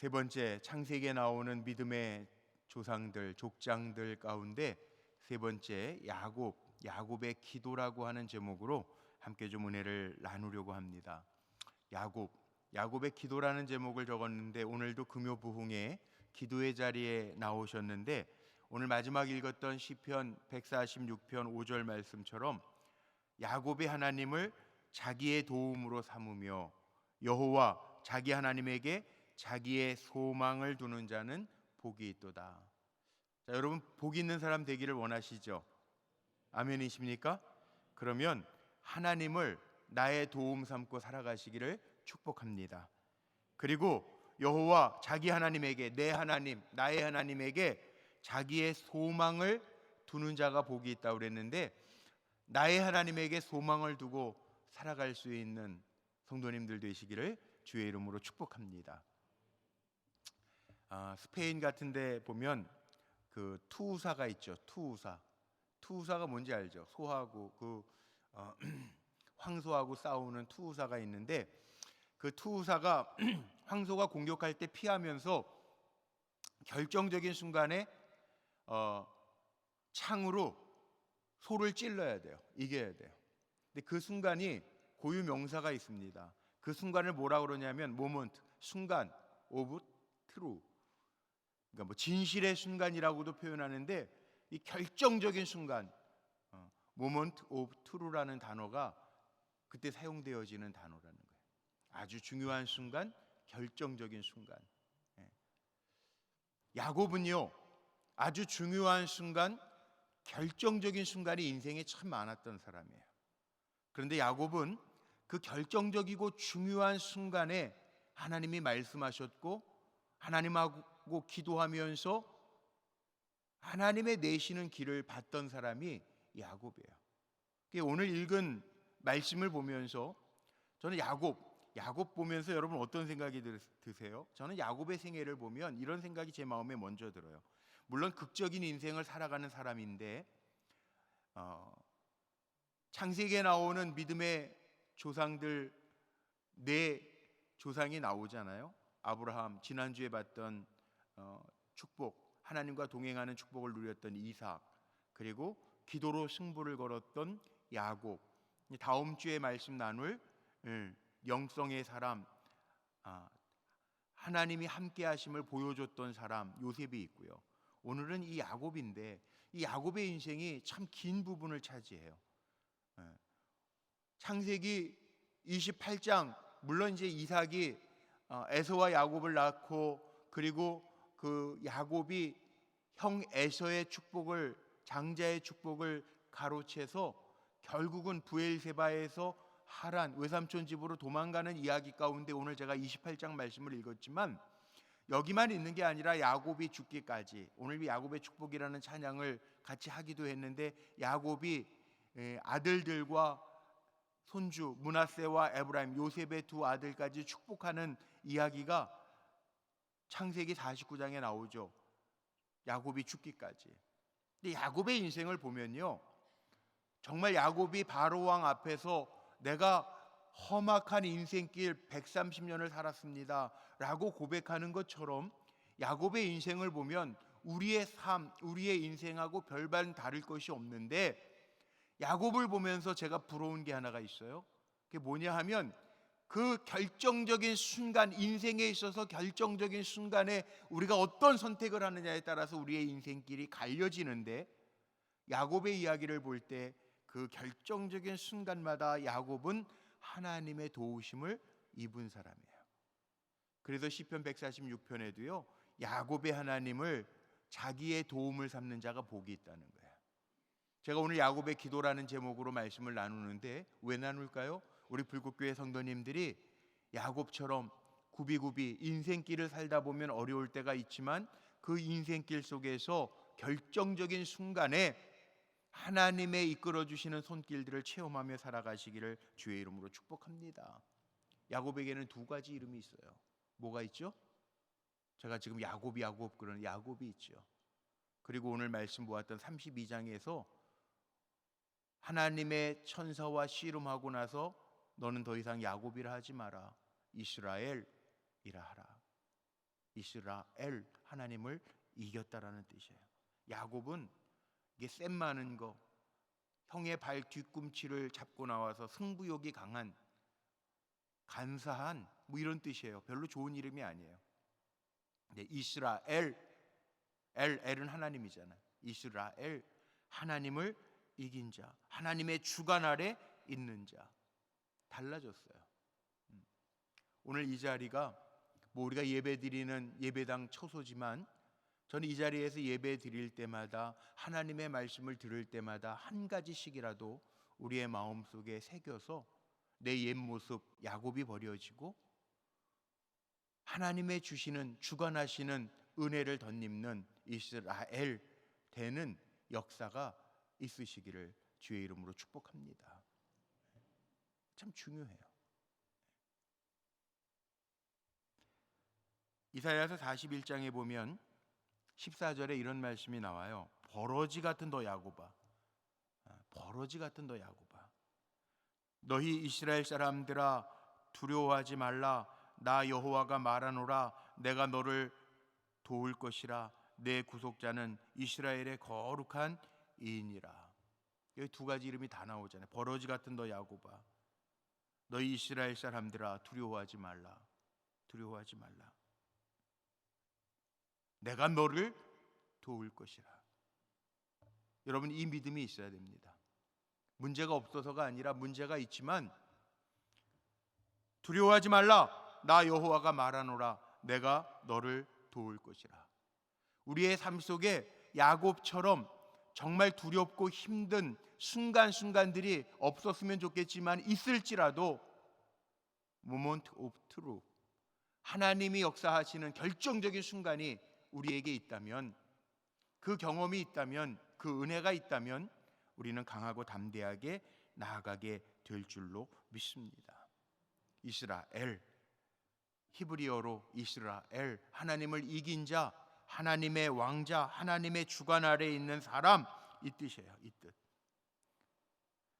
세 번째, 창세기에 나오는 믿음의 조상들, 족장들 가운데 세 번째, 야곱의 기도라고 하는 제목으로 함께 좀 은혜를 나누려고 합니다. 야곱의 기도라는 제목을 적었는데 오늘도 금요부흥에 기도의 자리에 나오셨는데 오늘 마지막 읽었던 시편 146편 5절 말씀처럼 야곱의 하나님을 자기의 도움으로 삼으며 여호와 자기 하나님에게 자기의 소망을 두는 자는 복이 있도다. 자, 여러분 복 있는 사람 되기를 원하시죠? 아멘이십니까? 그러면 하나님을 나의 도움 삼고 살아가시기를 축복합니다. 그리고 여호와 자기 하나님에게, 내 하나님, 나의 하나님에게 자기의 소망을 두는 자가 복이 있다고 그랬는데 나의 하나님에게 소망을 두고 살아갈 수 있는 성도님들 되시기를 주의 이름으로 축복합니다. 스페인 같은 데 보면 그 투우사가 있죠. 투우사가 뭔지 알죠? 소하고 황소하고 싸우는 투우사가 있는데 그 투우사가 황소가 공격할 때 피하면서 결정적인 순간에 창으로 소를 찔러야 돼요. 이겨야 돼요. 근데 그 순간이 고유 명사가 있습니다. 그 순간을 뭐라 그러냐면 모먼트, 순간, 오브 트루. 그러니까 뭐 진실의 순간이라고도 표현하는데 이 결정적인 순간, 모먼트 오브 트루라는 단어가 그때 사용되어지는 단어라는 거예요. 아주 중요한 순간, 결정적인 순간. 야곱은요, 아주 중요한 순간, 결정적인 순간이 인생에 참 많았던 사람이에요. 그런데 야곱은 그 결정적이고 중요한 순간에 하나님이 말씀하셨고 하나님하고 기도하면서 하나님의 내시는 길을 봤던 사람이 야곱이에요. 오늘 읽은 말씀을 보면서 저는 야곱 보면서 여러분 어떤 생각이 드세요? 저는 야곱의 생애를 보면 이런 생각이 제 마음에 먼저 들어요. 물론 극적인 인생을 살아가는 사람인데 창세기에 나오는 믿음의 조상들 네 조상이 나오잖아요. 아브라함, 지난주에 봤던 축복, 하나님과 동행하는 축복을 누렸던 이삭, 그리고 기도로 승부를 걸었던 야곱, 다음 주에 말씀 나눌 영성의 사람, 하나님이 함께 하심을 보여줬던 사람 요셉이 있고요. 오늘은 이 야곱인데 이 야곱의 인생이 참 긴 부분을 차지해요. 창세기 28장, 물론 이제 이삭이 에서와 야곱을 낳고 그리고 그 야곱이 형 에서의 축복을, 장자의 축복을 가로채서 결국은 부엘세바에서 하란 외삼촌 집으로 도망가는 이야기 가운데 오늘 제가 28장 말씀을 읽었지만 여기만 있는 게 아니라 야곱이 죽기까지, 오늘 야곱의 축복이라는 찬양을 같이 하기도 했는데 야곱이 아들들과 손주 므낫세와 에브라임, 요셉의 두 아들까지 축복하는 이야기가 창세기 49장에 나오죠. 야곱이 죽기까지. 근데 야곱의 인생을 보면요, 정말 야곱이 바로 왕 앞에서 내가 험악한 인생길 130년을 살았습니다 라고 고백하는 것처럼 야곱의 인생을 보면 우리의 삶, 우리의 인생하고 별반 다를 것이 없는데 야곱을 보면서 제가 부러운 게 하나가 있어요. 그게 뭐냐 하면 그 결정적인 순간, 인생에 있어서 결정적인 순간에 우리가 어떤 선택을 하느냐에 따라서 우리의 인생길이 갈려지는데 야곱의 이야기를 볼 때 그 결정적인 순간마다 야곱은 하나님의 도우심을 입은 사람이에요. 그래서 시편 146편에도요 야곱의 하나님을 자기의 도움을 삼는 자가 복이 있다는 거예요. 제가 오늘 야곱의 기도라는 제목으로 말씀을 나누는데 왜 나눌까요? 우리 불국교회 성도님들이 야곱처럼 굽이굽이 인생길을 살다 보면 어려울 때가 있지만 그 인생길 속에서 결정적인 순간에 하나님의 이끌어주시는 손길들을 체험하며 살아가시기를 주의 이름으로 축복합니다. 야곱에게는 두 가지 이름이 있어요. 뭐가 있죠? 제가 지금 야곱 그러는 야곱이 있죠. 그리고 오늘 말씀 보았던 32장에서 하나님의 천사와 씨름하고 나서 너는 더 이상 야곱이라 하지 마라, 이스라엘이라 하라. 이스라엘, 하나님을 이겼다라는 뜻이에요. 야곱은 이게 셈 많은 거, 형의 발 뒤꿈치를 잡고 나와서 승부욕이 강한, 간사한 뭐 이런 뜻이에요. 별로 좋은 이름이 아니에요. 근데 이스라엘, 엘은 하나님이잖아요. 이스라엘, 하나님을 이긴 자, 하나님의 주관 아래 있는 자. 달라졌어요. 오늘 이 자리가 뭐 우리가 예배드리는 예배당 처소지만 저는 이 자리에서 예배 드릴 때마다, 하나님의 말씀을 들을 때마다 한 가지씩이라도 우리의 마음속에 새겨서 내 옛 모습 야곱이 버려지고 하나님의 주시는, 주관하시는 은혜를 덧입는 이스라엘 되는 역사가 있으시기를 주의 이름으로 축복합니다. 참 중요해요. 이사야서 41장에 보면 14절에 이런 말씀이 나와요. 버러지 같은 너 야곱아, 버러지 같은 너 야곱아, 너희 이스라엘 사람들아 두려워하지 말라. 나 여호와가 말하노라. 내가 너를 도울 것이라. 내 구속자는 이스라엘의 거룩한 이인이라. 여기 두 가지 이름이 다 나오잖아요. 버러지 같은 너 야곱아, 너희 이스라엘 사람들아 두려워하지 말라. 두려워하지 말라. 내가 너를 도울 것이라. 여러분, 이 믿음이 있어야 됩니다. 문제가 없어서가 아니라 문제가 있지만 두려워하지 말라. 나 여호와가 말하노라. 내가 너를 도울 것이라. 우리의 삶 속에 야곱처럼 정말 두렵고 힘든 순간순간들이 없었으면 좋겠지만 있을지라도 moment of truth, 하나님이 역사하시는 결정적인 순간이 우리에게 있다면, 그 경험이 있다면, 그 은혜가 있다면 우리는 강하고 담대하게 나아가게 될 줄로 믿습니다. 이스라엘, 히브리어로 이스라엘, 하나님을 이긴 자, 하나님의 왕자, 하나님의 주관 아래에 있는 사람, 이 뜻이에요. 이 뜻.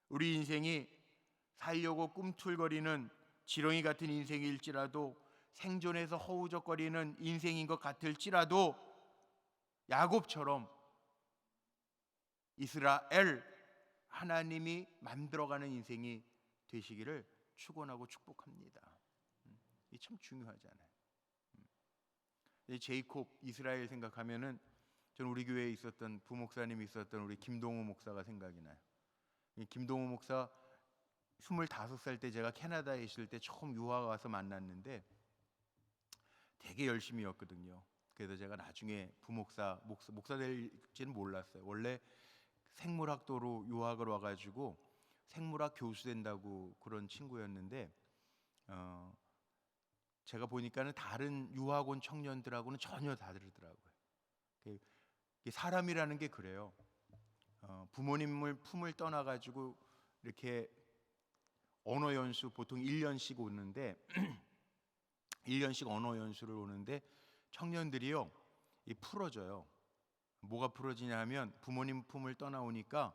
우리 인생이 살려고 꿈틀거리는 지렁이 같은 인생일지라도, 생존에서 허우적거리는 인생인 것 같을지라도 야곱처럼 이스라엘, 하나님이 만들어가는 인생이 되시기를 축원하고 축복합니다. 이게 참 중요하잖아요. 제이콥, 이스라엘 생각하면은 저는 우리 교회에 있었던 부목사님이 있었던 우리 김동호 목사가 생각이 나요. 김동호 목사 25살 때 제가 캐나다에 있을 때 처음 유학 와서 만났는데 되게 열심히였거든요. 그래서 제가 나중에 부목사, 목사 될지는 몰랐어요. 원래 생물학도로 유학을 와가지고 생물학 교수 된다고 그런 친구였는데 제가 보니까는 다른 유학 온 청년들하고는 전혀 다르더라고요. 사람이라는 게 그래요. 부모님을 품을 떠나가지고 이렇게 언어 연수 보통 1년씩 오는데 1년씩 언어 연수를 오는데 청년들이요, 풀어져요. 뭐가 풀어지냐 하면 부모님 품을 떠나오니까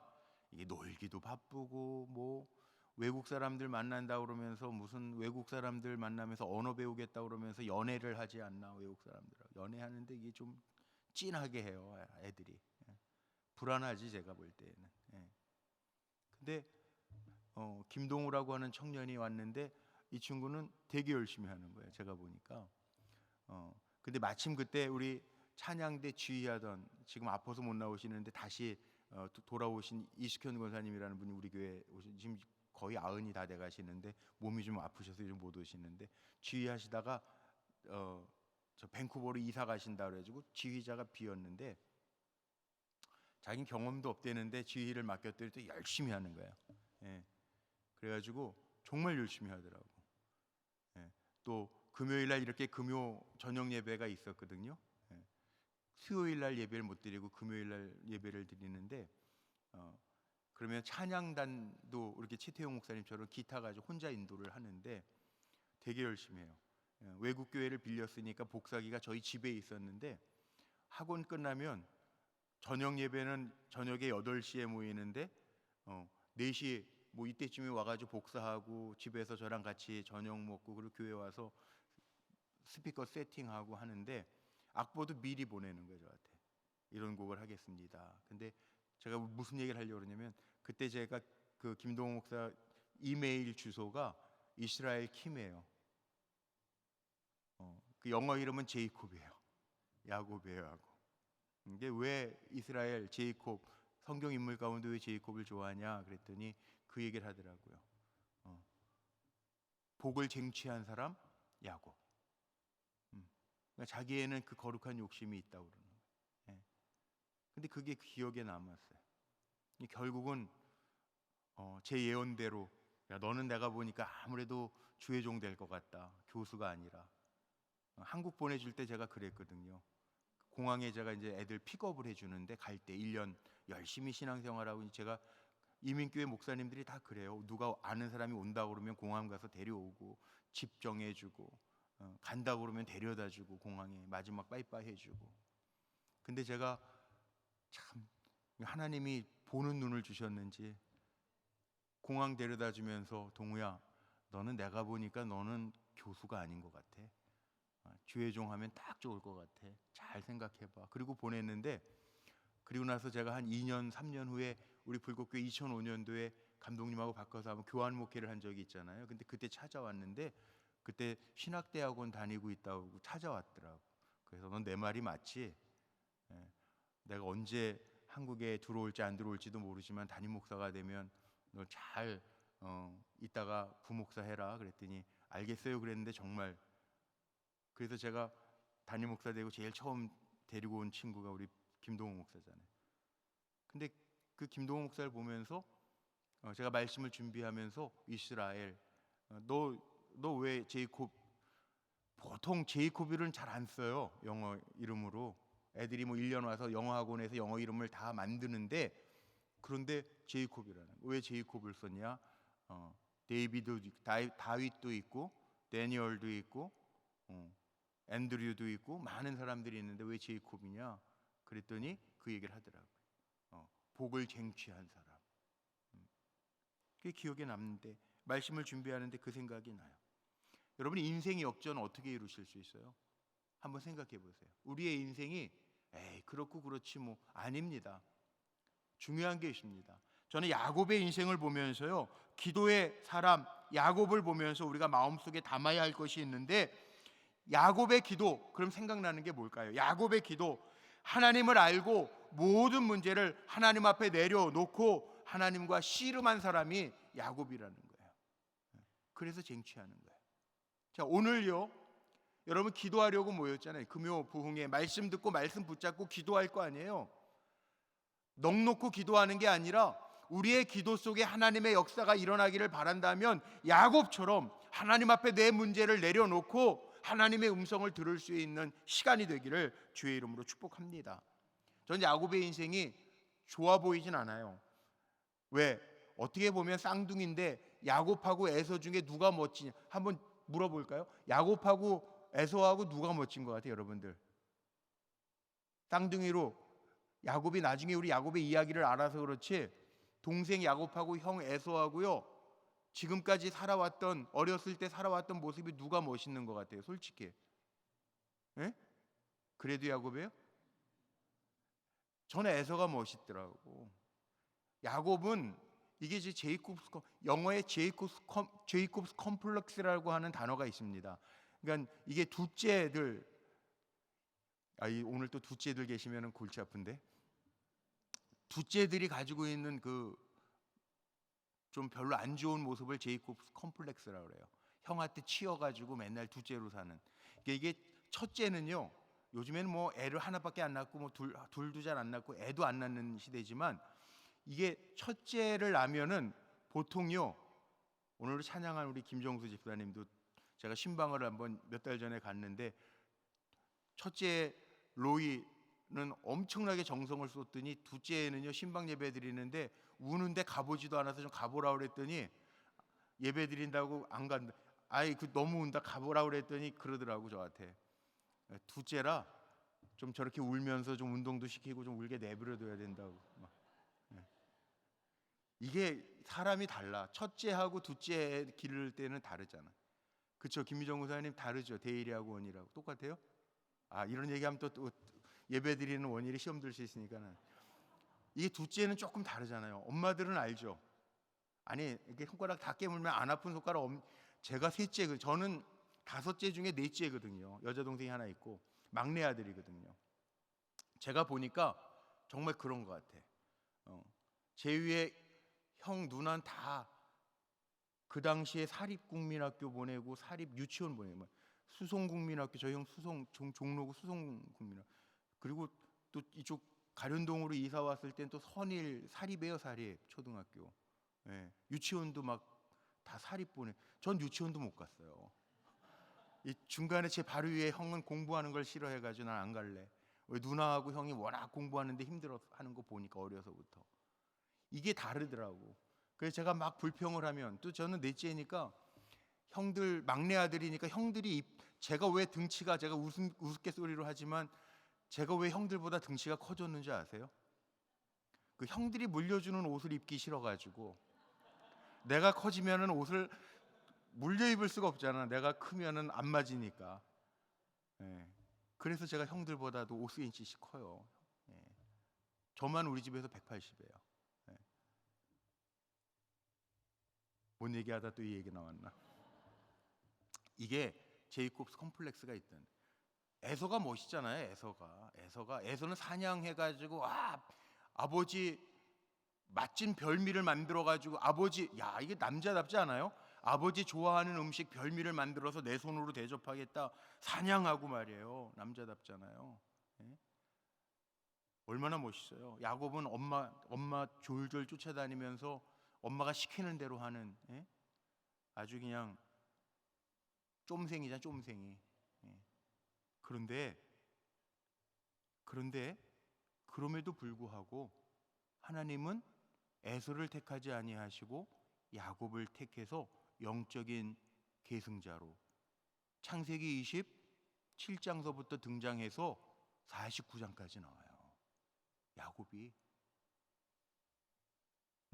이게 놀기도 바쁘고 뭐 외국 사람들 만난다 그러면서 무슨 외국 사람들 만나면서 언어 배우겠다 그러면서 연애를 하지 않나. 외국 사람들하고 연애하는데 이게 좀 찐하게 해요, 애들이. 불안하지, 제가 볼 때는. 근데 김동우라고 하는 청년이 왔는데 이 친구는 되게 열심히 하는 거예요, 제가 보니까. 근데 마침 그때 우리 찬양대 지휘하던, 지금 아파서 못 나오시는데 다시 돌아오신 이식현 권사님이라는 분이 우리 교회에 오신, 지금 거의 90이 다 돼 가시는데 몸이 좀 아프셔서 요즘 못 오시는데, 지휘하시다가 저 밴쿠버로 이사 가신다 그래가지고 지휘자가 비었는데 자기는 경험도 없대는데 지휘를 맡겼더니 또 열심히 하는 거예요. 그래가지고 정말 열심히 하더라고. 또 금요일날 이렇게 금요 저녁 예배가 있었거든요. 수요일날 예배를 못 드리고 금요일날 예배를 드리는데 그러면 찬양단도 이렇게 최태용 목사님처럼 기타 가지고 혼자 인도를 하는데 되게 열심히 해요. 외국 교회를 빌렸으니까 복사기가 저희 집에 있었는데 학원 끝나면 저녁 예배는 저녁에 8시에 모이는데 4시 뭐 이때쯤에 와가지고 복사하고 집에서 저랑 같이 저녁 먹고 그리고 교회 와서 스피커 세팅하고 하는데 악보도 미리 보내는 거예요, 저한테. 이런 곡을 하겠습니다. 근데 제가 무슨 얘기를 하려고 그러냐면, 그때 제가 그 김동호 목사 이메일 주소가 이스라엘 킴이에요. 그 영어 이름은 제이콥이에요. 야곱이에요, 야곱. 이게 왜 이스라엘 제이콥, 성경 인물 가운데 왜 제이콥을 좋아하냐 그랬더니 그 얘기를 하더라고요. 복을 쟁취한 사람 야곱. 그러니까 자기에는 그 거룩한 욕심이 있다고 그러는 거예요. 예. 근데 그게 기억에 남았어요. 결국은 제 예언대로, 야, 너는 내가 보니까 아무래도 주의 종 될 것 같다. 교수가 아니라. 한국 보내줄 때 제가 그랬거든요. 공항에 제가 이제 애들 픽업을 해주는데, 갈 때 1년 열심히 신앙생활하고, 제가 이민교회 목사님들이 다 그래요. 누가 아는 사람이 온다고 그러면 공항 가서 데려오고, 집 정해주고, 간다고 그러면 데려다주고, 공항에 마지막 빠이빠이 해주고. 근데 제가 참 하나님이 보는 눈을 주셨는지 공항 데려다주면서, 동우야, 너는 내가 보니까 너는 교수가 아닌 것 같아. 주의 종 하면 딱 좋을 것 같아. 잘 생각해봐. 그리고 보냈는데, 그리고 나서 제가 한 2년 3년 후에 우리 불국교회 2005년도에 감독님하고 바꿔서 한번 교환 목회를 한 적이 있잖아요. 근데 그때 찾아왔는데, 그때 신학대학원 다니고 있다고 찾아왔더라고. 그래서 넌 내 말이 맞지? 예, 내가 언제 한국에 들어올지 안 들어올지도 모르지만 담임 목사가 되면 너 잘 이따가 부목사 해라 그랬더니 알겠어요 그랬는데, 정말. 그래서 제가 담임 목사 되고 제일 처음 데리고 온 친구가 우리 김동호 목사잖아요. 근데 그 김동호 목사를 보면서 제가 말씀을 준비하면서, 이스라엘, 너 왜 제이콥, 보통 제이콥이를 잘 안 써요, 영어 이름으로. 애들이 뭐 1년 와서 영어 학원에서 영어 이름을 다 만드는데, 그런데 제이콥이라는, 왜 제이콥을 썼냐? 데이비도, 다윗도 있고, 데니얼도 있고, 앤드류도 있고, 많은 사람들이 있는데 왜 제이콥이냐? 그랬더니 그 얘기를 하더라고요. 복을 쟁취한 사람. 그게 기억에 남는데, 말씀을 준비하는데 그 생각이 나요. 여러분이 인생의 역전 어떻게 이루실 수 있어요? 한번 생각해 보세요. 우리의 인생이 에이 그렇고 그렇지 뭐, 아닙니다. 중요한 게 있습니다. 저는 야곱의 인생을 보면서요, 기도의 사람 야곱을 보면서 우리가 마음속에 담아야 할 것이 있는데, 야곱의 기도, 그럼 생각나는 게 뭘까요? 야곱의 기도, 하나님을 알고 모든 문제를 하나님 앞에 내려놓고 하나님과 씨름한 사람이 야곱이라는 거예요. 그래서 쟁취하는 거예요. 자, 오늘요, 여러분 기도하려고 모였잖아요. 금요 부흥에 말씀 듣고 말씀 붙잡고 기도할 거 아니에요. 넋놓고 기도하는 게 아니라, 우리의 기도 속에 하나님의 역사가 일어나기를 바란다면 야곱처럼 하나님 앞에 내 문제를 내려놓고 하나님의 음성을 들을 수 있는 시간이 되기를 주의 이름으로 축복합니다. 전 야곱의 인생이 좋아 보이진 않아요. 왜? 어떻게 보면 쌍둥이인데 야곱하고 에서 중에 누가 멋지냐 한번 물어볼까요? 야곱하고 에서하고 누가 멋진 것 같아요, 여러분들? 쌍둥이로 야곱이, 나중에 우리 야곱의 이야기를 알아서 그렇지, 동생 야곱하고 형 에서하고요, 지금까지 살아왔던, 어렸을 때 살아왔던 모습이 누가 멋있는 것 같아요, 솔직히? 예? 그래도 야곱이에요? 저는 에서가 멋있더라고. 야곱은 이게 이제 영어에 제이콥스 컴플렉스라고 하는 단어가 있습니다. 그러니까 이게 둘째들, 오늘 또 둘째들 계시면은 골치 아픈데, 둘째들이 가지고 있는 그 좀 별로 안 좋은 모습을 제이콥스 컴플렉스라고 그래요. 형한테 치여가지고 맨날 둘째로 사는. 이게 첫째는요, 요즘에는 뭐 애를 하나밖에 안 낳고 뭐 둘도 잘 안 낳고 애도 안 낳는 시대지만, 이게 첫째를 낳으면은 보통요, 오늘 찬양한 우리 김정수 집사님도, 제가 신방을 한번 몇 달 전에 갔는데, 첫째 로이는 엄청나게 정성을 쏟더니, 둘째는요 신방 예배 드리는데 우는데 가보지도 않아서 좀 가보라 그랬더니, 예배 드린다고 안 간다. 그 너무 운다, 가보라 그랬더니 그러더라고 저한테. 둘째라 좀 저렇게 울면서 좀 운동도 시키고 좀 울게 내버려둬야 된다고. 이게 사람이 달라. 첫째하고 둘째 기를 때는 다르잖아. 그쵸? 김미정 목사님 다르죠? 대일이하고 원이라고 똑같아요? 이런 얘기하면 또 예배 드리는 원일이 시험 들 수 있으니까는 이게 둘째는 조금 다르잖아요. 엄마들은 알죠? 아니 이렇게 손가락 다 깨물면 안 아픈 손가락 제가 셋째, 저는 다섯째 중에 넷째거든요. 여자 동생이 하나 있고 막내 아들이거든요. 제가 보니까 정말 그런 것 같아. 제 위에 형 누나는 다 그 당시에 사립국민학교 보내고 사립 유치원 보내고 수송국민학교, 저희 형 종로구 수송국민학교, 그리고 또 이쪽 가련동으로 이사 왔을 땐 또 선일 사립이에요. 사립 초등학교. 예, 유치원도 막 다 사립 보내. 전 유치원도 못 갔어요. 이 중간에 제 바로 위에 형은 공부하는 걸 싫어해가지고 난 안 갈래. 왜 누나하고 형이 워낙 공부하는데 힘들어하는 거 보니까 어려서부터 이게 다르더라고. 그래서 제가 막 불평을 하면 또 저는 넷째니까 형들 막내 아들이니까 형들이 제가 왜 등치가 제가 우스갯소리로 하지만 제가 왜 형들보다 등치가 커졌는지 아세요? 그 형들이 물려주는 옷을 입기 싫어가지고 내가 커지면은 옷을 물려 입을 수가 없잖아. 내가 크면은 안 맞으니까. 예. 그래서 제가 형들보다도 5cm씩 커요. 예. 저만 우리 집에서 180이에요. 예. 뭔 얘기하다 또 이 얘기 나왔나? 이게 제이콥스 컴플렉스가 있던. 에서가 멋있잖아요. 에서는 사냥해가지고 아버지 맛진 별미를 만들어가지고 아버지, 야 이게 남자답지 않아요? 아버지 좋아하는 음식 별미를 만들어서 내 손으로 대접하겠다. 사냥하고 말이에요. 남자답잖아요. 예? 얼마나 멋있어요. 야곱은 엄마 졸졸 쫓아다니면서 엄마가 시키는 대로 하는, 예? 아주 그냥 쫌생이잖아, 쫌생이. 예. 그런데 그럼에도 불구하고 하나님은 에서를 택하지 아니하시고 야곱을 택해서 영적인 계승자로 창세기 27장서부터 등장해서 49장까지 나와요. 야곱이.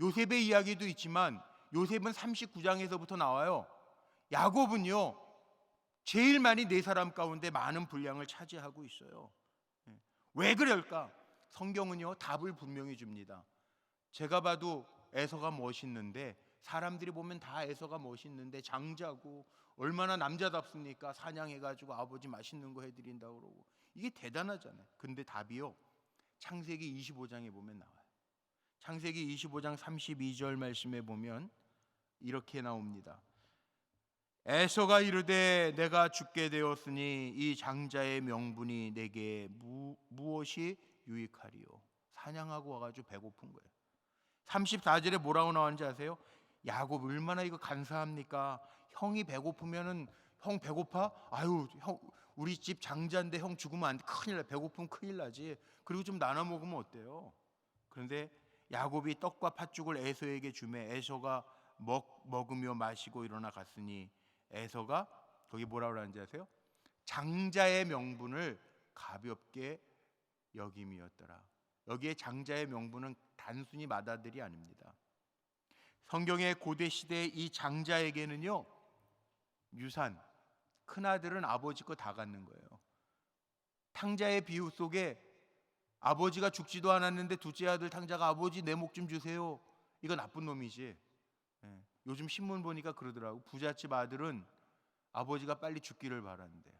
요셉의 이야기도 있지만 요셉은 39장에서부터 나와요. 야곱은요 제일 많이 네 사람 가운데 많은 분량을 차지하고 있어요. 왜 그럴까? 성경은요 답을 분명히 줍니다. 제가 봐도 에서가 멋있는데, 사람들이 보면 다 에서가 멋있는데 장자고 얼마나 남자답습니까? 사냥해가지고 아버지 맛있는 거 해드린다고 그러고 이게 대단하잖아요. 근데 답이요 창세기 25장에 보면 나와요. 창세기 25장 32절 말씀에 보면 이렇게 나옵니다. 에서가 이르되 내가 죽게 되었으니 이 장자의 명분이 내게 무엇이 유익하리요? 사냥하고 와가지고 배고픈 거예요. 34절에 뭐라고 나왔는지 아세요? 야곱 얼마나 이거 간사합니까? 형이 배고프면은 형 배고파? 아유 형 우리 집 장자인데 형 죽으면 안 돼. 큰일 나. 배고프면 큰일 나지. 그리고 좀 나눠 먹으면 어때요? 그런데 야곱이 떡과 팥죽을 에서에게 주매 에서가 먹으며 마시고 일어나 갔으니 에서가 거기 뭐라고 하는지 아세요? 장자의 명분을 가볍게 여김이었더라. 여기에 장자의 명분은 단순히 맏아들이 아닙니다. 성경의 고대 시대의 이 장자에게는요 유산, 큰아들은 아버지 거 다 갖는 거예요. 탕자의 비유 속에 아버지가 죽지도 않았는데 둘째 아들 탕자가 아버지 내 목 좀 주세요. 이거 나쁜 놈이지. 예. 요즘 신문 보니까 그러더라고. 부잣집 아들은 아버지가 빨리 죽기를 바라는데요.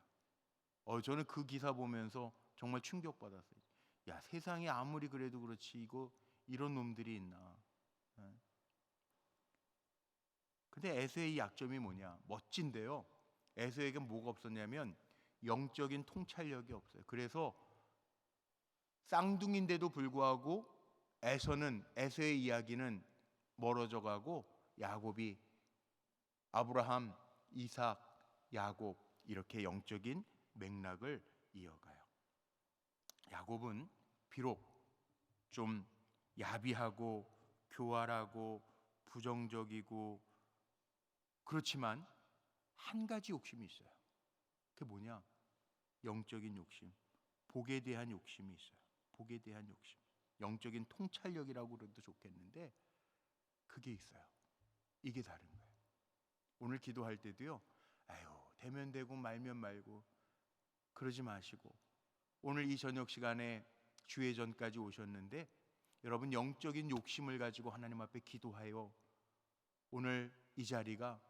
저는 그 기사 보면서 정말 충격받았어요. 야 세상에 아무리 그래도 그렇지 이거 이런 놈들이 있나. 예. 근데 에서의 이 약점이 뭐냐? 멋진데요. 에서에게 뭐가 없었냐면 영적인 통찰력이 없어요. 그래서 쌍둥이인데도 불구하고 에서의 이야기는 멀어져 가고 야곱이 아브라함, 이삭, 야곱 이렇게 영적인 맥락을 이어가요. 야곱은 비록 좀 야비하고 교활하고 부정적이고 그렇지만 한 가지 욕심이 있어요. 그게 뭐냐? 영적인 욕심, 복에 대한 욕심이 있어요. 복에 대한 욕심, 영적인 통찰력이라고 그래도 좋겠는데 그게 있어요. 이게 다른 거예요. 오늘 기도할 때도요 아유, 되면 되고 말면 말고 그러지 마시고 오늘 이 저녁 시간에 주의 전까지 오셨는데 여러분 영적인 욕심을 가지고 하나님 앞에 기도하여 오늘 이 자리가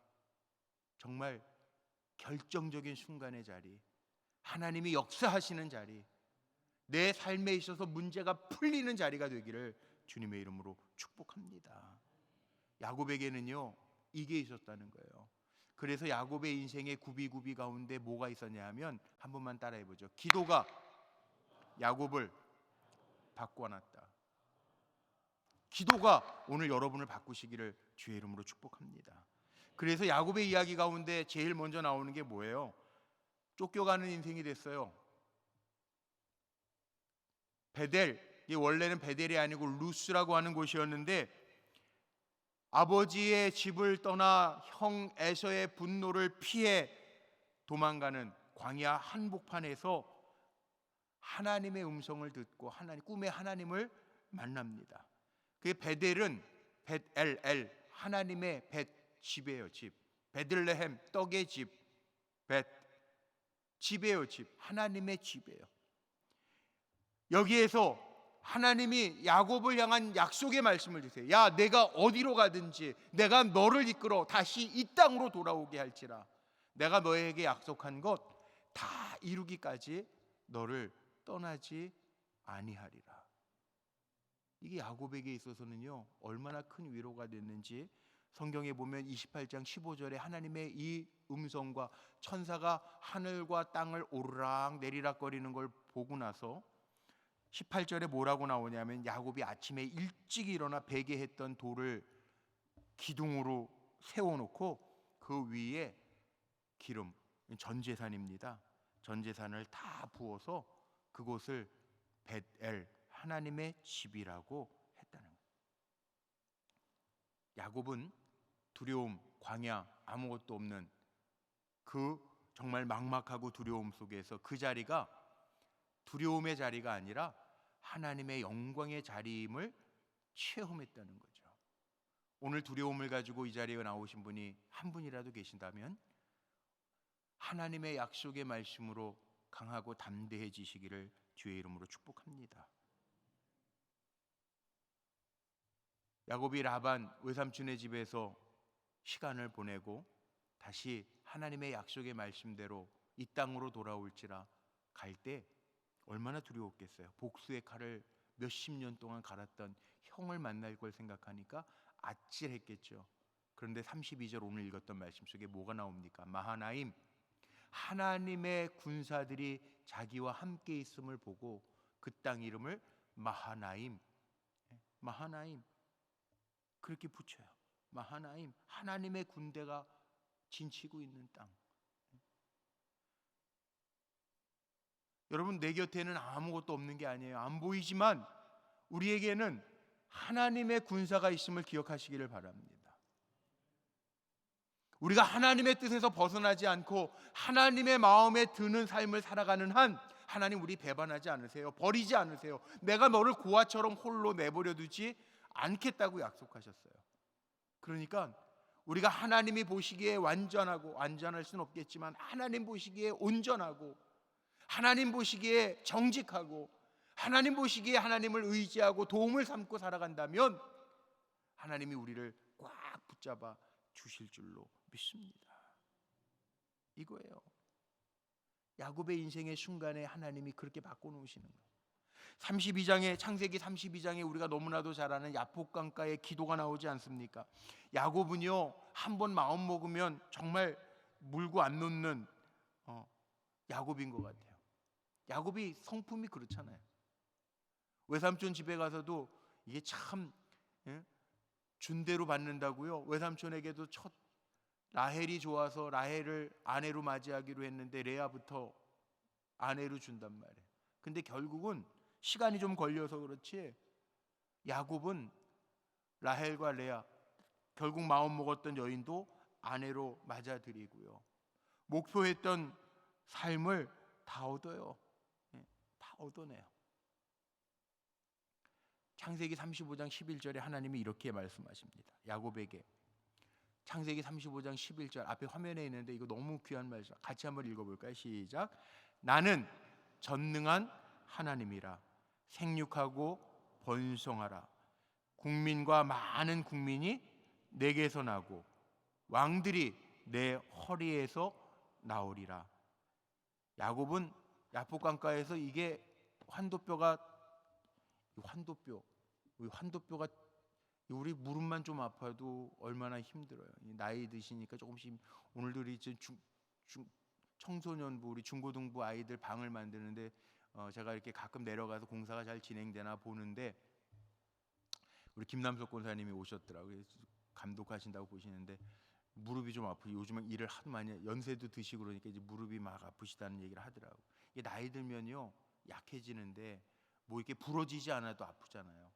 정말 결정적인 순간의 자리, 하나님이 역사하시는 자리, 내 삶에 있어서 문제가 풀리는 자리가 되기를 주님의 이름으로 축복합니다. 야곱에게는요 이게 있었다는 거예요. 그래서 야곱의 인생의 구비구비 가운데 뭐가 있었냐 하면 한 번만 따라해 보죠. 기도가 야곱을 바꿔놨다. 기도가 오늘 여러분을 바꾸시기를 주의 이름으로 축복합니다. 그래서 야곱의 이야기 가운데 제일 먼저 나오는 게 뭐예요? 쫓겨가는 인생이 됐어요. 베델, 이 원래는 베델이 아니고 루스라고 하는 곳이었는데 아버지의 집을 떠나 형 에서의 분노를 피해 도망가는 광야 한복판에서 하나님의 음성을 듣고 꿈에 하나님을 만납니다. 그 베델은 벳엘, 하나님의 집이에요. 집. 베들레헴, 떡의 집. 집이에요. 집. 하나님의 집이에요. 여기에서 하나님이 야곱을 향한 약속의 말씀을 주세요. 야, 내가 어디로 가든지 내가 너를 이끌어 다시 이 땅으로 돌아오게 할지라. 내가 너에게 약속한 것 다 이루기까지 너를 떠나지 아니하리라. 이게 야곱에게 있어서는요 얼마나 큰 위로가 됐는지 성경에 보면 28장 15절에 하나님의 이 음성과 천사가 하늘과 땅을 오르락 내리락 거리는 걸 보고 나서 18절에 뭐라고 나오냐면 야곱이 아침에 일찍 일어나 베게 했던 돌을 기둥으로 세워놓고 그 위에 기름, 전제산입니다. 전제산을 다 부어서 그곳을 벳엘, 하나님의 집이라고 했다는 거예요. 야곱은 두려움, 광야, 아무것도 없는 그 정말 막막하고 두려움 속에서 그 자리가 두려움의 자리가 아니라 하나님의 영광의 자리임을 체험했다는 거죠. 오늘 두려움을 가지고 이 자리에 나오신 분이 한 분이라도 계신다면 하나님의 약속의 말씀으로 강하고 담대해지시기를 주의 이름으로 축복합니다. 야곱이 라반 외삼촌의 집에서 시간을 보내고 다시 하나님의 약속의 말씀대로 이 땅으로 돌아올지라 갈 때 얼마나 두려웠겠어요. 복수의 칼을 몇십 년 동안 갈았던 형을 만날 걸 생각하니까 아찔했겠죠. 그런데 32절 오늘 읽었던 말씀 속에 뭐가 나옵니까? 마하나임, 하나님의 군사들이 자기와 함께 있음을 보고 그 땅 이름을 마하나임, 마하나임 그렇게 붙여요. 마하나임, 하나님의 군대가 진치고 있는 땅. 여러분, 내 곁에는 아무것도 없는 게 아니에요. 안 보이지만 우리에게는 하나님의 군사가 있음을 기억하시기를 바랍니다. 우리가 하나님의 뜻에서 벗어나지 않고 하나님의 마음에 드는 삶을 살아가는 한 하나님 우리 배반하지 않으세요. 버리지 않으세요. 내가 너를 고아처럼 홀로 내버려 두지 않겠다고 약속하셨어요. 그러니까 우리가 하나님이 보시기에 완전하고, 완전할 수는 없겠지만 하나님 보시기에 온전하고, 하나님 보시기에 정직하고, 하나님 보시기에 하나님을 의지하고 도움을 삼고 살아간다면 하나님이 우리를 꽉 붙잡아 주실 줄로 믿습니다. 이거예요. 야곱의 인생의 순간에 하나님이 그렇게 바꿔놓으시는 거예요. 32장에 창세기 32장에 우리가 너무나도 잘 아는 야복강가의 기도가 나오지 않습니까? 야곱은요 한번 마음 먹으면 정말 물고 안 놓는 야곱인 것 같아요. 야곱이 성품이 그렇잖아요. 외삼촌 집에 가서도 이게 참 준대로 받는다고요. 외삼촌에게도 첫 라헬이 좋아서 라헬을 아내로 맞이하기로 했는데 레아부터 아내로 준단 말이에요. 근데 결국은 시간이 좀 걸려서 그렇지 야곱은 라헬과 레아 결국 마음 먹었던 여인도 아내로 맞아들이고요. 목표했던 삶을 다 얻어요. 다 얻어내요. 창세기 35장 11절에 하나님이 이렇게 말씀하십니다. 야곱에게 창세기 35장 11절 앞에 화면에 있는데 이거 너무 귀한 말이죠. 같이 한번 읽어볼까요? 시작. 나는 전능한 하나님이라. 생육하고 번성하라. 국민과 많은 국민이 내게서 나고 왕들이 내 허리에서 나오리라. 야곱은 야복강가에서 이게 환도뼈가 우리 무릎만 좀 아파도 얼마나 힘들어요. 나이 드시니까 조금씩 오늘도 이제 청소년부 우리 중고등부 아이들 방을 만드는데 제가 이렇게 가끔 내려가서 공사가 잘 진행되나 보는데 우리 김남석 권사님이 오셨더라고요. 감독하신다고 보시는데 무릎이 좀 아프고 요즘은 일을 하도 많이 연세도 드시고 그러니까 이제 무릎이 막 아프시다는 얘기를 하더라고. 이게 나이 들면요 약해지는데 뭐 이렇게 부러지지 않아도 아프잖아요.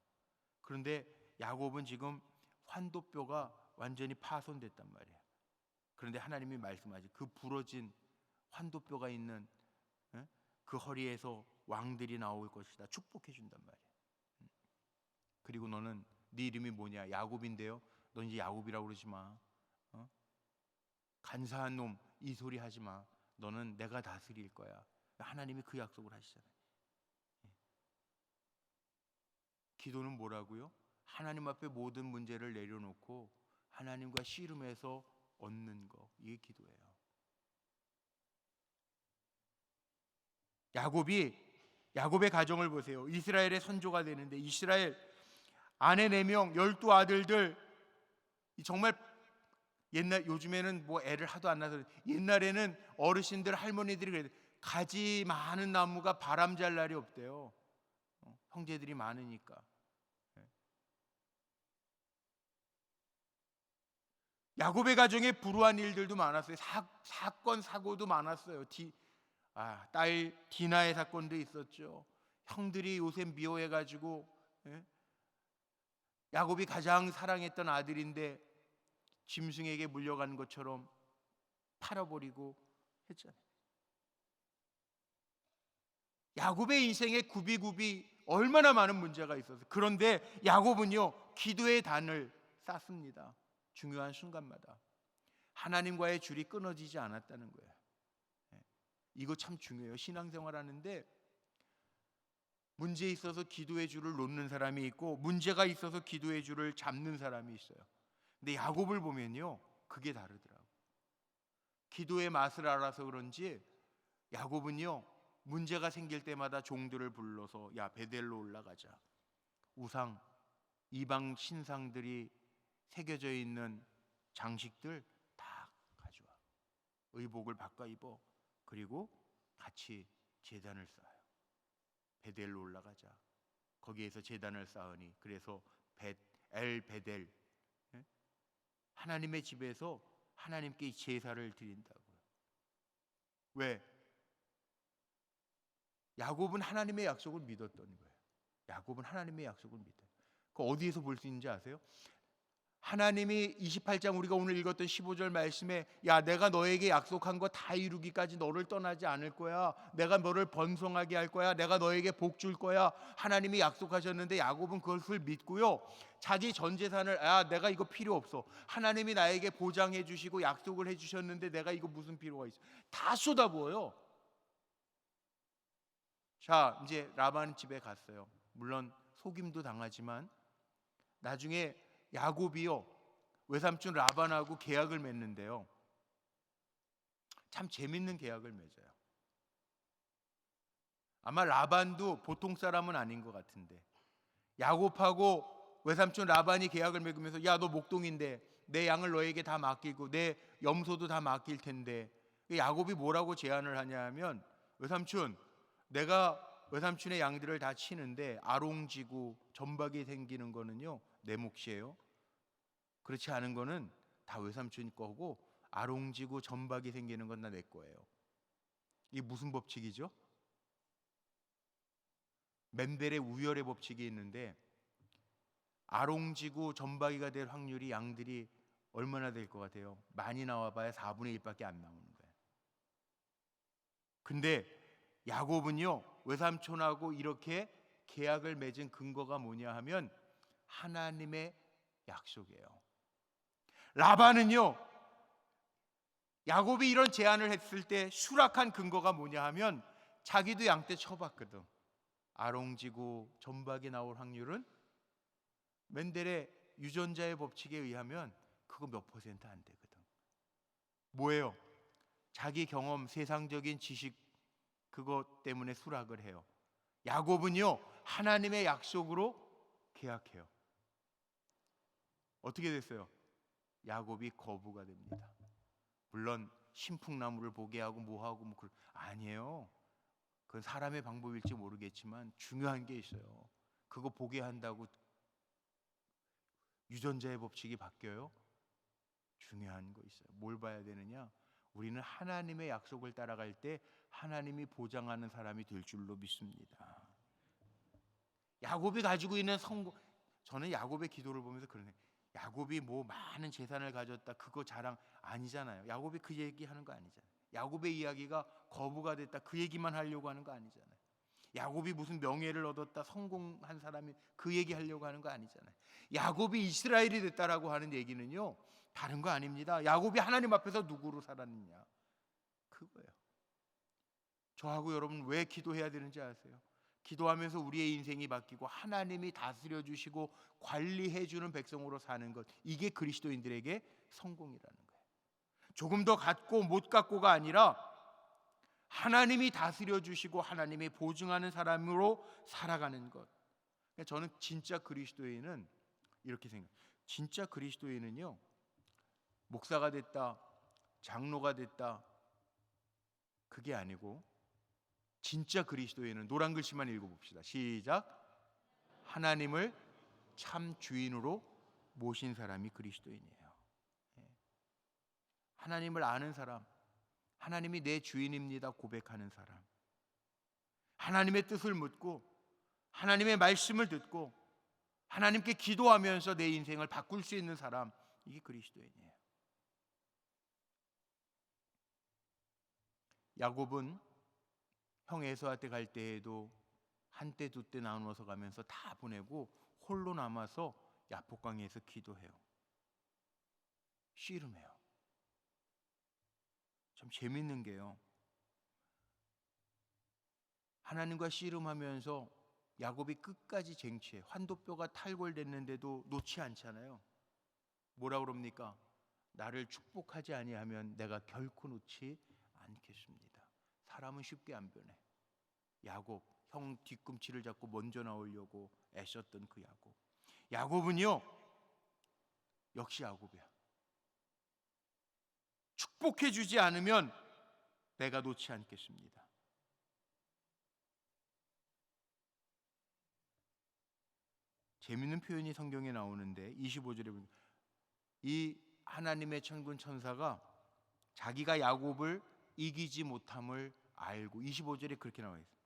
그런데 야곱은 지금 환도뼈가 완전히 파손됐단 말이에요. 그런데 하나님이 말씀하시 그 부러진 환도뼈가 있는 그 허리에서 왕들이 나올 것이다. 축복해 준단 말이에요. 그리고 너는 네 이름이 뭐냐? 야곱인데요. 너 이제 야곱이라고 그러지 마. 간사한 놈 이 소리 하지 마. 너는 내가 다스릴 거야. 하나님이 그 약속을 하시잖아요. 기도는 뭐라고요? 하나님 앞에 모든 문제를 내려놓고 하나님과 씨름해서 얻는 거. 이게 기도예요. 야곱의 가정을 보세요. 이스라엘의 선조가 되는데 이스라엘 아내 4명 12아들들 정말 옛날 요즘에는 뭐 애를 하도 안 낳아서 옛날에는 어르신들 할머니들이 그래요. 가지 많은 나무가 바람 잘 날이 없대요. 형제들이 많으니까. 야곱의 가정에 불우한 일들도 많았어요. 사건 사고도 많았어요. 딸 디나의 사건도 있었죠. 형들이 요새 미워해가지고 야곱이 가장 사랑했던 아들인데 짐승에게 물려간 것처럼 팔아버리고 했잖아요. 야곱의 인생에 굽이굽이 얼마나 많은 문제가 있어서 그런데 야곱은요 기도의 단을 쌓습니다. 중요한 순간마다 하나님과의 줄이 끊어지지 않았다는 거예요. 이거 참 중요해요. 신앙생활 하는데 문제에 있어서 기도의 줄을 놓는 사람이 있고 문제가 있어서 기도의 줄을 잡는 사람이 있어요. 근데 야곱을 보면요 그게 다르더라고요. 기도의 맛을 알아서 그런지 야곱은요 문제가 생길 때마다 종들을 불러서 야 베델로 올라가자. 우상 이방 신상들이 새겨져 있는 장식들 다 가져와. 의복을 바꿔 입어. 그리고 같이 제단을 쌓아요. 베델로 올라가자. 거기에서 제단을 쌓으니 그래서 엘 베델 하나님의 집에서 하나님께 제사를 드린다고요. 왜? 야곱은 하나님의 약속을 믿었던 거예요. 야곱은 하나님의 약속을 믿어요. 그 어디에서 볼 수 있는지 아세요? 하나님이 28장 우리가 오늘 읽었던 15절 말씀에 야 내가 너에게 약속한 거 다 이루기까지 너를 떠나지 않을 거야. 내가 너를 번성하게 할 거야. 내가 너에게 복 줄 거야. 하나님이 약속하셨는데 야곱은 그것을 믿고요. 자기 전 재산을 내가 이거 필요 없어. 하나님이 나에게 보장해 주시고 약속을 해 주셨는데 내가 이거 무슨 필요가 있어. 다 쏟아부어요. 자 이제 라반 집에 갔어요. 물론 속임도 당하지만 나중에 야곱이요 외삼촌 라반하고 계약을 맺는데요 참 재밌는 계약을 맺어요. 아마 라반도 보통 사람은 아닌 것 같은데 야곱하고 외삼촌 라반이 계약을 맺으면서 야 너 목동인데 내 양을 너에게 다 맡기고 내 염소도 다 맡길 텐데 야곱이 뭐라고 제안을 하냐 하면 외삼촌 내가 외삼촌의 양들을 다 치는데 아롱지고 점박이 생기는 거는요 내 몫이에요. 그렇지 않은 거는 다 외삼촌 거고 아롱지고 점박이 생기는 건 다 내 거예요. 이게 무슨 법칙이죠? 멘델의 우열의 법칙이 있는데 아롱지고 점박이가 될 확률이 양들이 얼마나 될 것 같아요? 많이 나와봐야 4분의 1밖에 안 나오는 거예요. 근데 야곱은요 외삼촌하고 이렇게 계약을 맺은 근거가 뭐냐 하면 하나님의 약속이에요. 라반은요, 야곱이 이런 제안을 했을 때 수락한 근거가 뭐냐 하면 자기도 양떼 쳐봤거든. 아롱지고 점박이 나올 확률은 멘델의 유전자의 법칙에 의하면 그거 몇 퍼센트 안 되거든. 뭐예요? 자기 경험, 세상적인 지식 그것 때문에 수락을 해요. 야곱은요, 하나님의 약속으로 계약해요. 어떻게 됐어요? 야곱이 거부가 됩니다. 물론 신풍나무를 보게 하고 뭐하고 아니에요. 그건 사람의 방법일지 모르겠지만 중요한 게 있어요. 그거 보게 한다고 유전자의 법칙이 바뀌어요? 중요한 거 있어요. 뭘 봐야 되느냐? 우리는 하나님의 약속을 따라갈 때 하나님이 보장하는 사람이 될 줄로 믿습니다. 야곱이 가지고 있는 성공, 저는 야곱의 기도를 보면서 그러네. 야곱이 뭐 많은 재산을 가졌다 그거 자랑 아니잖아요. 야곱이 그 얘기하는 거 아니잖아요. 야곱의 이야기가 거부가 됐다 그 얘기만 하려고 하는 거 아니잖아요. 야곱이 무슨 명예를 얻었다 성공한 사람이 그 얘기하려고 하는 거 아니잖아요. 야곱이 이스라엘이 됐다라고 하는 얘기는요, 다른 거 아닙니다. 야곱이 하나님 앞에서 누구로 살았느냐, 그거예요. 저하고 여러분 왜 기도해야 되는지 아세요? 기도하면서 우리의 인생이 바뀌고 하나님이 다스려 주시고 관리해 주는 백성으로 사는 것, 이게 그리스도인들에게 성공이라는 거예요. 조금 더 갖고 못 갖고가 아니라 하나님이 다스려 주시고 하나님이 보증하는 사람으로 살아가는 것. 저는 진짜 그리스도인은 이렇게 생각해요. 진짜 그리스도인은요, 목사가 됐다, 장로가 됐다, 그게 아니고 진짜 그리스도인은 노란 글씨만 읽어봅시다. 시작. 하나님을 참 주인으로 모신 사람이 그리스도인이에요. 하나님을 아는 사람, 하나님이 내 주인입니다 고백하는 사람, 하나님의 뜻을 묻고 하나님의 말씀을 듣고 하나님께 기도하면서 내 인생을 바꿀 수 있는 사람, 이게 그리스도인이에요. 야곱은 형 에서한테 갈 때에도 한때 두때 나누어서 가면서 다 보내고 홀로 남아서 야복강에서 기도해요. 씨름해요. 참 재밌는 게요, 하나님과 씨름하면서 야곱이 끝까지 쟁취해. 환도뼈가 탈골됐는데도 놓지 않잖아요. 뭐라 그럽니까? 나를 축복하지 아니하면 내가 결코 놓지 않겠습니다. 사람은 쉽게 안 변해. 야곱, 형 뒤꿈치를 잡고 먼저 나오려고 애썼던 그 야곱. 야곱은요, 역시 야곱이야. 축복해 주지 않으면 내가 놓지 않겠습니다. 재밌는 표현이 성경에 나오는데 25절에 보면 이 하나님의 천군 천사가 자기가 야곱을 이기지 못함을 알고, 25절에 그렇게 나와 있어요.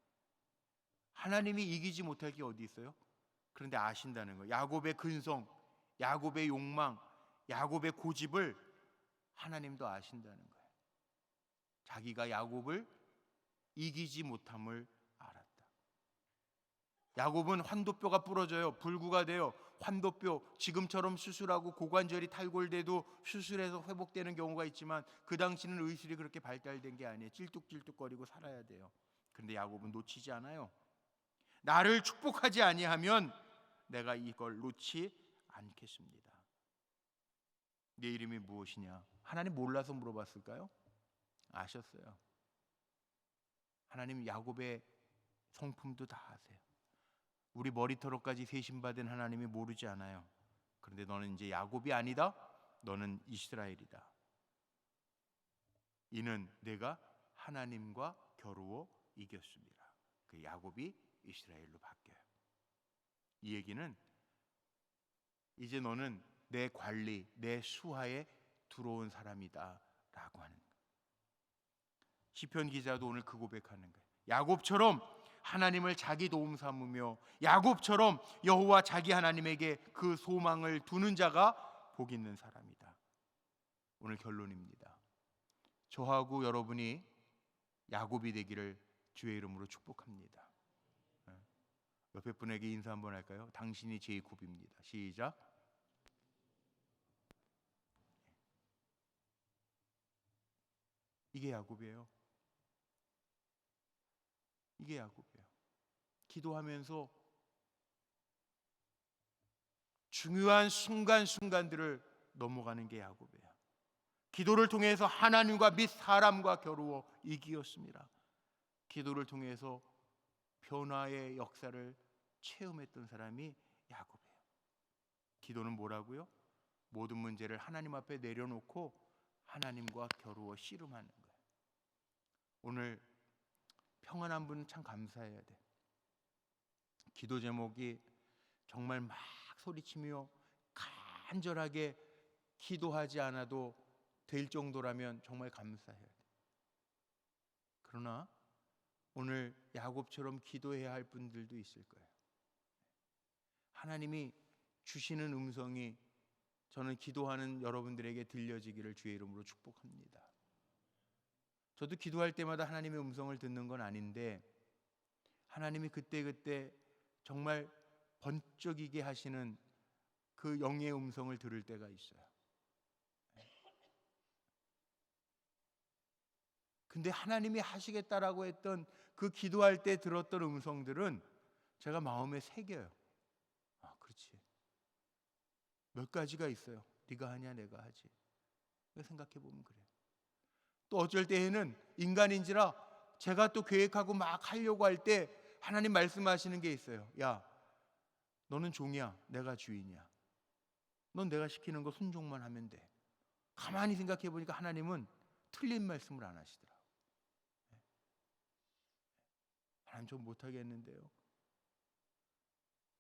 하나님이 이기지 못할 게 어디 있어요? 그런데 아신다는 거예요. 야곱의 근성, 야곱의 욕망, 야곱의 고집을 하나님도 아신다는 거예요. 자기가 야곱을 이기지 못함을 알았다. 야곱은 환도뼈가 부러져요. 불구가 돼요. 환도뼈, 지금처럼 수술하고 고관절이 탈골돼도 수술해서 회복되는 경우가 있지만 그 당시는 의술이 그렇게 발달된 게 아니에요. 찔뚝찔뚝거리고 살아야 돼요. 그런데 야곱은 놓치지 않아요. 나를 축복하지 아니하면 내가 이걸 놓지 않겠습니다. 내 이름이 무엇이냐? 하나님 몰라서 물어봤을까요? 아셨어요. 하나님 야곱의 성품도 다 아세요. 우리 머리털까지 세심받은 하나님이 모르지 않아요. 그런데 너는 이제 야곱이 아니다. 너는 이스라엘이다. 이는 내가 하나님과 겨루어 이겼습니다. 그 야곱이 이스라엘로 바뀌어요. 이 얘기는 이제 너는 내 관리, 내 수하에 들어온 사람이다 라고 하는 거예요. 시편 기자도 오늘 그 고백하는 거예요. 야곱처럼 하나님을 자기 도움 삼으며 야곱처럼 여호와 자기 하나님에게 그 소망을 두는 자가 복 있는 사람이다. 오늘 결론입니다. 저하고 여러분이 야곱이 되기를 주의 이름으로 축복합니다. 옆에 분에게 인사 한번 할까요? 당신이 제이콥입니다. 시작. 이게 야곱이에요. 이게 야곱이에요. 기도하면서 중요한 순간순간들을 넘어가는 게 야곱이에요. 기도를 통해서 하나님과 및 사람과 겨루어 이기었습니다. 기도를 통해서 변화의 역사를 체험했던 사람이 야곱이에요. 기도는 뭐라고요? 모든 문제를 하나님 앞에 내려놓고 하나님과 겨루어 씨름하는 거예요. 오늘 평안한 분은 참 감사해야 돼. 기도 제목이 정말 막 소리치며 간절하게 기도하지 않아도 될 정도라면 정말 감사해야 돼. 그러나 오늘 야곱처럼 기도해야 할 분들도 있을 거예요. 하나님이 주시는 음성이 저는 기도하는 여러분들에게 들려지기를 주의 이름으로 축복합니다. 저도 기도할 때마다 하나님의 음성을 듣는 건 아닌데 하나님이 그때그때 정말 번쩍이게 하시는 그 영의 음성을 들을 때가 있어요. 근데 하나님이 하시겠다라고 했던 그 기도할 때 들었던 음성들은 제가 마음에 새겨요. 아, 그렇지. 몇 가지가 있어요. 네가 하냐 내가 하지. 생각해 보면 그래요. 또 어쩔 때에는 인간인지라 제가 또 계획하고 막 하려고 할 때 하나님 말씀하시는 게 있어요. 야, 너는 종이야, 내가 주인이야. 넌 내가 시키는 거 순종만 하면 돼. 가만히 생각해 보니까 하나님은 틀린 말씀을 안 하시더라고요. 하나님 좀 못하겠는데요.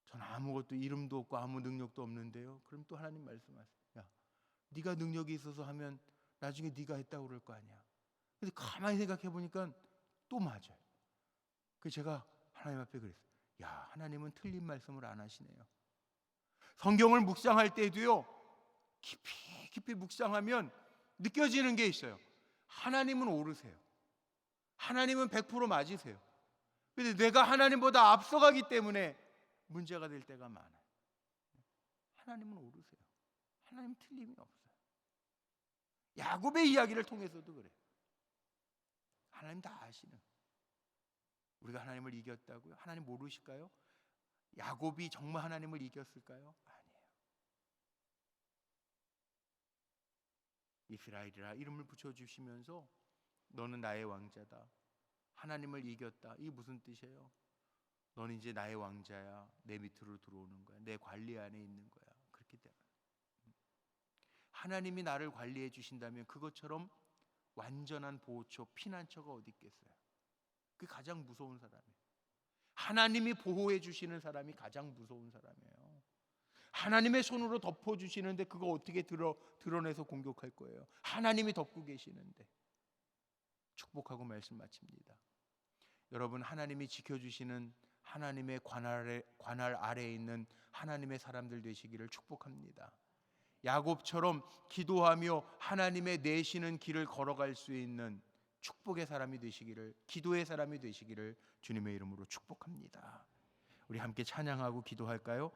전 아무것도 이름도 없고 아무 능력도 없는데요. 그럼 또 하나님 말씀하세요. 야, 네가 능력이 있어서 하면 나중에 네가 했다고 그럴 거 아니야. 근데 가만히 생각해 보니까 또 맞아요. 그래서 제가 하나님 앞에 그랬어요. 야, 하나님은 틀린 말씀을 안 하시네요. 성경을 묵상할 때도요, 깊이 묵상하면 느껴지는 게 있어요. 하나님은 옳으세요. 하나님은 100% 맞으세요. 근데 내가 하나님보다 앞서가기 때문에 문제가 될 때가 많아요. 하나님은 옳으세요. 하나님 틀림이 없어요. 야곱의 이야기를 통해서도 그래요. 하나님 다 아시는. 우리가 하나님을 이겼다고요? 하나님 모르실까요? 야곱이 정말 하나님을 이겼을까요? 아니에요. 이스라엘이라 이름을 붙여주시면서 너는 나의 왕자다. 하나님을 이겼다. 이게 무슨 뜻이에요? 너는 이제 나의 왕자야. 내 밑으로 들어오는 거야. 내 관리 안에 있는 거야. 그렇기 때문에 하나님이 나를 관리해 주신다면 그것처럼 완전한 보호처, 피난처가 어디 있겠어요? 그게 가장 무서운 사람이에요. 하나님이 보호해 주시는 사람이 가장 무서운 사람이에요. 하나님의 손으로 덮어주시는데 그거 어떻게 드러내서 공격할 거예요? 하나님이 덮고 계시는데. 축복하고 말씀 마칩니다. 여러분, 하나님이 지켜주시는 하나님의 관할 아래에 있는 하나님의 사람들 되시기를 축복합니다. 야곱처럼 기도하며 하나님의 내시는 길을 걸어갈 수 있는 축복의 사람이 되시기를, 기도의 사람이 되시기를 주님의 이름으로 축복합니다. 우리 함께 찬양하고 기도할까요?